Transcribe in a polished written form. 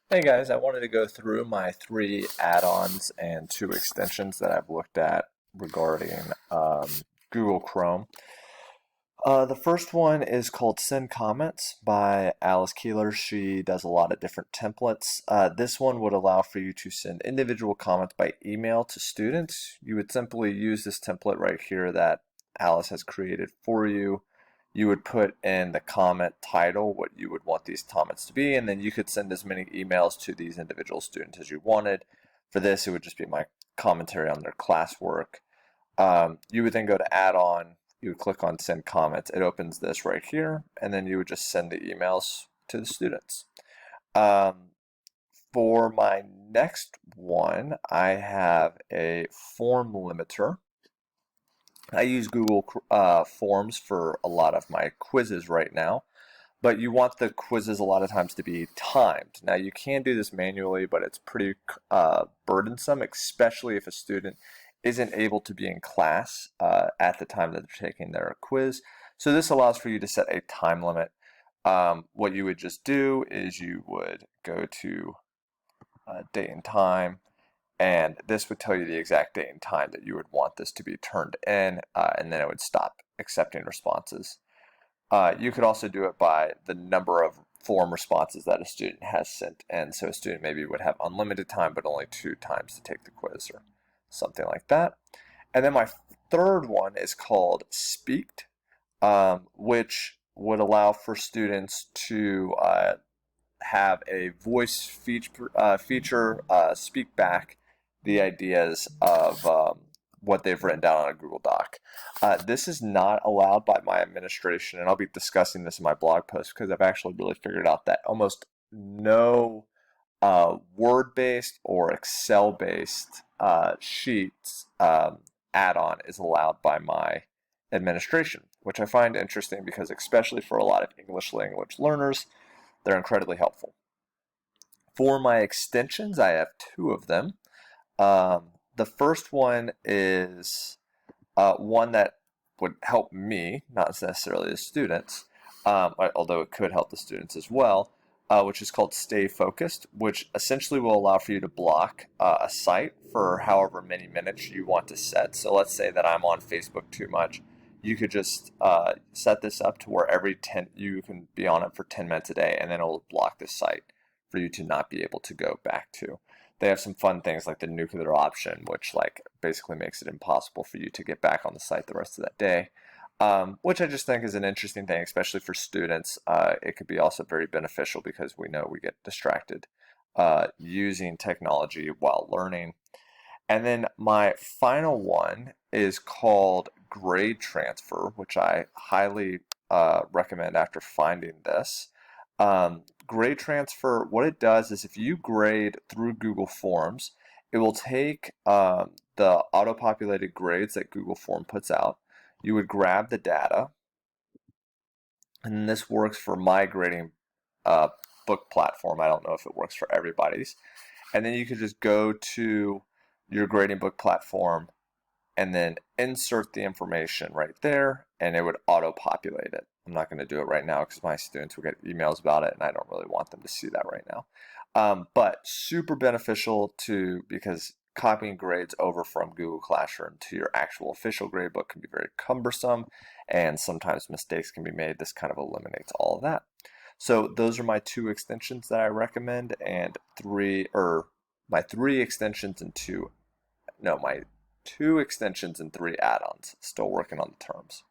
Hey guys, I wanted to go through my three add-ons and two extensions that I've looked at regarding Google Chrome. The first one is called Send Comments by Alice Keeler. She does a lot of different templates. This one would allow for you to send individual comments by email to students. You would simply use this template right here that Alice has created for you. You would put in the comment title, what you would want these comments to be, and then you could send as many emails to these individual students as you wanted. For this, it would just be my commentary on their classwork. You would then go to add-on, you would click on send comments. It opens this right here, and then you would just send the emails to the students. For my next one, I have a form limiter. I use Google Forms for a lot of my quizzes right now, but you want the quizzes a lot of times to be timed. Now you can do this manually, but it's pretty burdensome, especially if a student isn't able to be in class at the time that they're taking their quiz. So this allows for you to set a time limit. What you would just do is you would go to date and time, and this would tell you the exact date and time that you would want this to be turned in, and then it would stop accepting responses. You could also do it by the number of form responses that a student has sent in. So a student maybe would have unlimited time, but only 2 times to take the quiz or something like that. And then my third one is called Speaked, which would allow for students to have a voice feature speak back the ideas of what they've written down on a Google Doc. This is not allowed by my administration, and I'll be discussing this in my blog post because I've actually really figured out that almost no Word-based or Excel-based sheets add-on is allowed by my administration, which I find interesting because especially for a lot of English language learners, they're incredibly helpful. For my extensions, I have two of them. The first one is one that would help me, not necessarily the students, although it could help the students as well, which is called Stay Focused, which essentially will allow for you to block a site for however many minutes you want to set. So let's say that I'm on Facebook too much. You could just set this up to where every 10 you can be on it for 10 minutes a day, and then it'll block the site for you to not be able to go back to. They have some fun things like the nuclear option, which like basically makes it impossible for you to get back on the site the rest of that day, which I just think is an interesting thing, especially for students. It could be also very beneficial because we know we get distracted using technology while learning. And then my final one is called Grade Transfer, which I highly recommend after finding this. Grade Transfer, what it does is if you grade through Google Forms, it will take the auto-populated grades that Google Form puts out. You would grab the data, and this works for my grading book platform. I don't know if it works for everybody's. And then you could just go to your grading book platform and then insert the information right there, and it would auto-populate it. I'm not going to do it right now because my students will get emails about it, and I don't really want them to see that right now. But super beneficial because copying grades over from Google Classroom to your actual official gradebook can be very cumbersome, and sometimes mistakes can be made. This kind of eliminates all of that. So those are my two extensions that I recommend, and my three extensions and my two extensions and three add-ons. Still working on the terms.